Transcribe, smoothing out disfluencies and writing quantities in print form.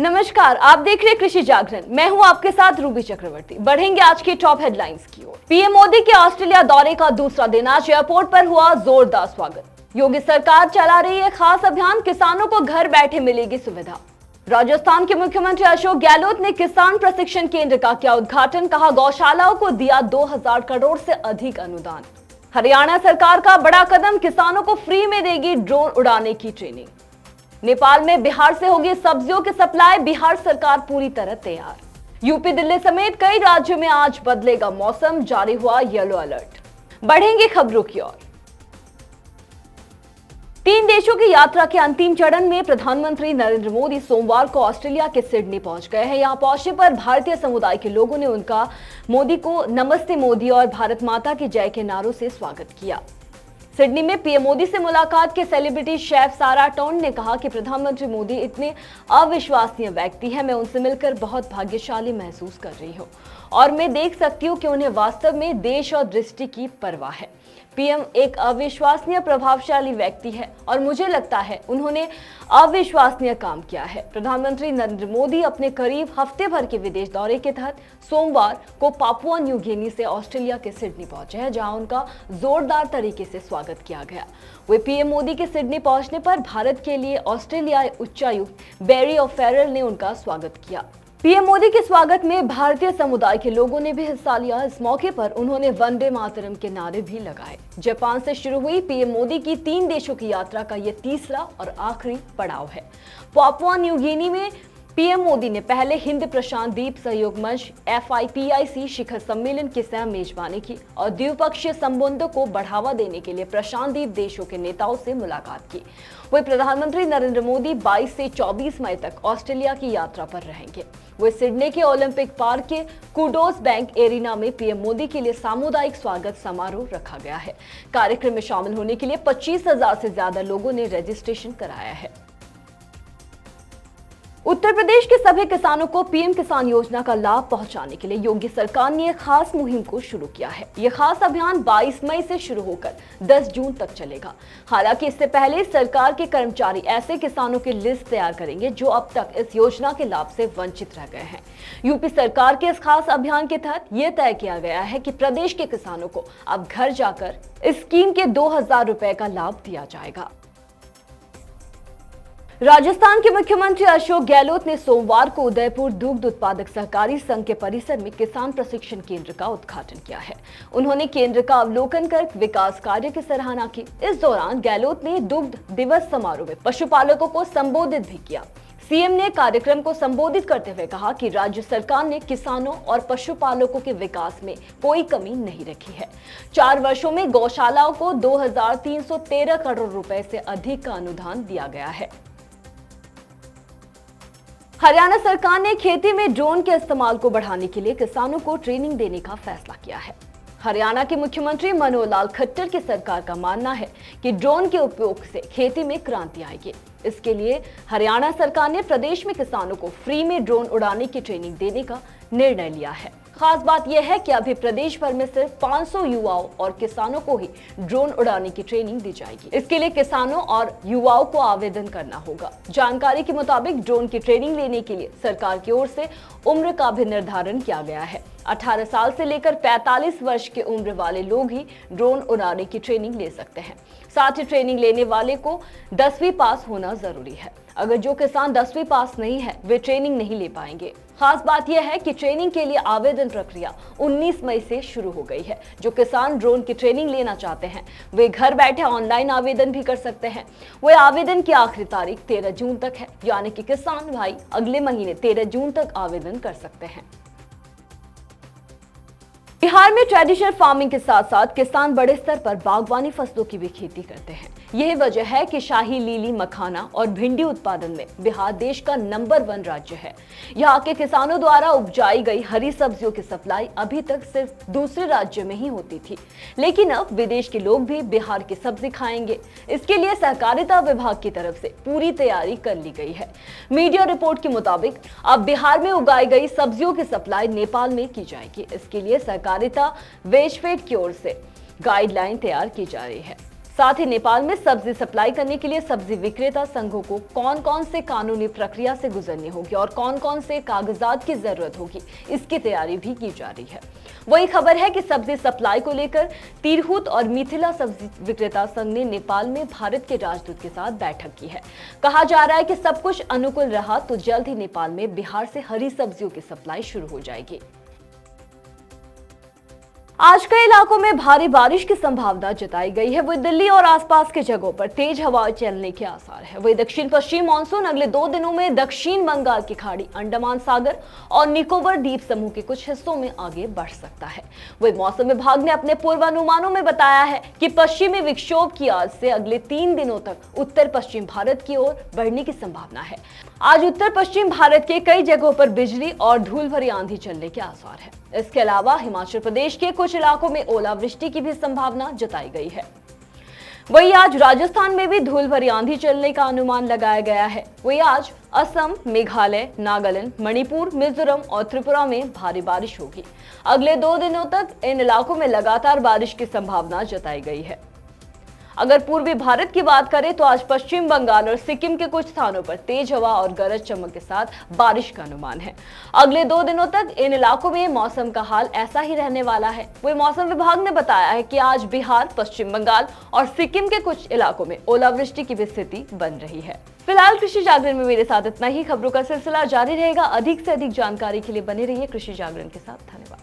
नमस्कार, आप देख रहे हैं कृषि जागरण। मैं हूं आपके साथ रूबी चक्रवर्ती। बढ़ेंगे आज की टॉप हेडलाइंस की ओर। पीएम मोदी के ऑस्ट्रेलिया दौरे का दूसरा दिन आज एयरपोर्ट पर हुआ जोरदार स्वागत। योगी सरकार चला रही है खास अभियान, किसानों को घर बैठे मिलेगी सुविधा। राजस्थान के मुख्यमंत्री अशोक गहलोत ने किसान प्रशिक्षण केंद्र का किया उद्घाटन, कहा गौशालाओं को दिया 2000 करोड़ से अधिक अनुदान। हरियाणा सरकार का बड़ा कदम, किसानों को फ्री में देगी ड्रोन उड़ाने की ट्रेनिंग। नेपाल में बिहार से होगी सब्जियों की सप्लाई, बिहार सरकार पूरी तरह तैयार। यूपी, दिल्ली समेत कई राज्यों में आज बदलेगा मौसम, जारी हुआ येलो अलर्ट। बढ़ेंगे खबरों की ओर। 3 देशों की यात्रा के अंतिम चरण में प्रधानमंत्री नरेंद्र मोदी सोमवार को ऑस्ट्रेलिया के सिडनी पहुंच गए हैं। यहां पहुंचने पर भारतीय समुदाय के लोगों ने उनका मोदी को नमस्ते मोदी और भारत माता की जय के नारों से स्वागत किया। सिडनी में पीएम मोदी से मुलाकात के सेलिब्रिटी शेफ सारा टोन ने कहा कि प्रधानमंत्री मोदी इतने अविश्वसनीय व्यक्ति हैं, मैं उनसे मिलकर बहुत भाग्यशाली महसूस कर रही हूं और मैं देख सकती हूं कि उन्हें वास्तव में देश और दृष्टि की परवाह है। पीएम एक अविश्वसनीय प्रभावशाली व्यक्ति है और मुझे लगता है उन्होंने अविश्वसनीय काम किया है। प्रधानमंत्री नरेंद्र मोदी अपने करीब हफ्ते भर के विदेश दौरे के तहत सोमवार को पापुआ न्यू गिनी से ऑस्ट्रेलिया के सिडनी पहुंचे हैं, जहां उनका जोरदार तरीके से स्वागत किया गया। वे पीएम मोदी के सिडनी पहुंचने पर भारत के लिए ऑस्ट्रेलियाई उच्चायुक्त बैरी ओफेरल ने उनका स्वागत किया। पीएम मोदी के स्वागत में भारतीय समुदाय के लोगों ने भी हिस्सा लिया। इस मौके पर उन्होंने वंदे मातरम के नारे भी लगाए। जापान से शुरू हुई पीएम मोदी की 3 देशों की यात्रा का यह तीसरा और आखिरी पड़ाव है। पापुआ न्यू गिनी में पीएम मोदी ने पहले हिंद प्रशांत द्वीप सहयोग मंच FIPIC शिखर सम्मेलन की सह मेजबानी की और द्विपक्षीय संबंधों को बढ़ावा देने के लिए प्रशांत द्वीप देशों के नेताओं से मुलाकात की। वही प्रधानमंत्री नरेंद्र मोदी 22 से 24 मई तक ऑस्ट्रेलिया की यात्रा पर रहेंगे। वे सिडनी के ओलंपिक पार्क के कुडोस बैंक एरिना में पीएम मोदी के लिए सामुदायिक स्वागत समारोह रखा गया है। कार्यक्रम में शामिल होने के लिए 25,000 से ज्यादा लोगों ने रजिस्ट्रेशन कराया है। उत्तर प्रदेश के सभी किसानों को पीएम किसान योजना का लाभ पहुंचाने के लिए योगी सरकार ने एक खास मुहिम को शुरू किया है। यह खास अभियान 22 मई से शुरू होकर 10 जून तक चलेगा। हालांकि इससे पहले सरकार के कर्मचारी ऐसे किसानों की लिस्ट तैयार करेंगे जो अब तक इस योजना के लाभ से वंचित रह गए हैं। यूपी सरकार के इस खास अभियान के तहत यह तय किया गया है कि प्रदेश के किसानों को अब घर जाकर इस स्कीम के 2000 रुपए का लाभ दिया जाएगा। राजस्थान के मुख्यमंत्री अशोक गहलोत ने सोमवार को उदयपुर दुग्ध उत्पादक सहकारी संघ के परिसर में किसान प्रशिक्षण केंद्र का उद्घाटन किया है। उन्होंने केंद्र का अवलोकन कर विकास कार्य की सराहना की। इस दौरान गहलोत ने दुग्ध दिवस समारोह में पशुपालकों को संबोधित भी किया। सीएम ने कार्यक्रम को संबोधित करते हुए कहा कि राज्य सरकार ने किसानों और पशुपालकों के विकास में कोई कमी नहीं रखी है। 4 वर्षों में गौशालाओं को 2313 करोड़ रुपए से अधिक का अनुदान दिया गया है। हरियाणा सरकार ने खेती में ड्रोन के इस्तेमाल को बढ़ाने के लिए किसानों को ट्रेनिंग देने का फैसला किया है। हरियाणा के मुख्यमंत्री मनोहर लाल खट्टर की सरकार का मानना है कि ड्रोन के उपयोग से खेती में क्रांति आएगी। इसके लिए हरियाणा सरकार ने प्रदेश में किसानों को फ्री में ड्रोन उड़ाने की ट्रेनिंग देने का निर्णय लिया है। खास बात यह है कि अभी प्रदेश भर में सिर्फ 500 युवाओं और किसानों को ही ड्रोन उड़ाने की ट्रेनिंग दी जाएगी। इसके लिए किसानों और युवाओं को आवेदन करना होगा। जानकारी के मुताबिक ड्रोन की ट्रेनिंग लेने के लिए सरकार की ओर से उम्र का भी निर्धारण किया गया है। 18 साल से लेकर 45 वर्ष की उम्र वाले लोग ही ड्रोन उड़ाने की ट्रेनिंग ले सकते हैं। साथ ही ट्रेनिंग लेने वाले को 10वीं पास होना जरूरी है। अगर जो किसान 10वीं पास नहीं है वे ट्रेनिंग नहीं ले पाएंगे। खास बात यह है कि ट्रेनिंग के लिए आवेदन प्रक्रिया 19 मई से शुरू हो गई है। जो किसान ड्रोन की ट्रेनिंग लेना चाहते हैं वे घर बैठे ऑनलाइन आवेदन भी कर सकते हैं। वह आवेदन की आखिरी तारीख 13 जून तक है, यानी कि किसान भाई अगले महीने 13 जून तक आवेदन कर सकते हैं। बिहार में ट्रेडिशनल फार्मिंग के साथ साथ किसान बड़े स्तर पर बागवानी फसलों की भी खेती करते हैं। यही वजह है कि शाही लीली, मखाना और भिंडी उत्पादन में बिहार देश का नंबर 1 राज्य है। यहाँ के किसानों द्वारा उपजाई गई हरी सब्जियों की सप्लाई अभी तक सिर्फ दूसरे राज्य में ही होती थी, लेकिन अब विदेश के लोग भी बिहार की सब्जी खाएंगे। इसके लिए सहकारिता विभाग की तरफ से पूरी तैयारी कर ली गई है। मीडिया रिपोर्ट के मुताबिक अब बिहार में उगाई गई सब्जियों की सप्लाई नेपाल में की जाएगी। इसके लिए सहकारिता वेजफेड की ओर से गाइडलाइन तैयार की जा रही है। साथ ही नेपाल में सब्जी सप्लाई करने के लिए सब्जी विक्रेता संघों को कौन कौन से कानूनी प्रक्रिया से गुजरनी होगी और कौन कौन से कागजात की जरूरत होगी, इसकी तैयारी भी की जा रही है। वही खबर है कि सब्जी सप्लाई को लेकर तिरहुत और मिथिला सब्जी विक्रेता संघ ने नेपाल में भारत के राजदूत के साथ बैठक की है। कहा जा रहा है कि सब कुछ अनुकूल रहा तो जल्द ही नेपाल में बिहार से हरी सब्जियों की सप्लाई शुरू हो जाएगी। आज कई इलाकों में भारी बारिश की संभावना जताई गई है। वही दिल्ली और आसपास के जगहों पर तेज हवा चलने के आसार है। वही दक्षिण पश्चिम मानसून अगले 2 दिनों में दक्षिण बंगाल की खाड़ी, अंडमान सागर और निकोबार द्वीप समूह के कुछ हिस्सों में आगे बढ़ सकता है। वही मौसम विभाग ने अपने पूर्वानुमानों में बताया है कि पश्चिमी विक्षोभ की आज से अगले 3 दिनों तक उत्तर पश्चिम भारत की ओर बढ़ने की संभावना है। आज उत्तर पश्चिम भारत के कई जगहों पर बिजली और धूल भरी आंधी चलने के आसार है। इसके अलावा हिमाचल प्रदेश के कुछ इलाकों में ओलावृष्टि की भी संभावना जताई गई है। वही आज राजस्थान में भी धूल भरी आंधी चलने का अनुमान लगाया गया है। वही आज असम, मेघालय, नागालैंड, मणिपुर, मिजोरम और त्रिपुरा में भारी बारिश होगी। अगले 2 दिनों तक इन इलाकों में लगातार बारिश की संभावना जताई गई है। अगर पूर्वी भारत की बात करें तो आज पश्चिम बंगाल और सिक्किम के कुछ स्थानों पर तेज हवा और गरज चमक के साथ बारिश का अनुमान है। अगले 2 दिनों तक इन इलाकों में मौसम का हाल ऐसा ही रहने वाला है। वही मौसम विभाग ने बताया है कि आज बिहार, पश्चिम बंगाल और सिक्किम के कुछ इलाकों में ओलावृष्टि की भी स्थिति बन रही है। फिलहाल कृषि जागरण में मेरे साथ इतना ही। खबरों का सिलसिला जारी रहेगा। अधिक से अधिक जानकारी के लिए बने रहिए कृषि जागरण के साथ। धन्यवाद।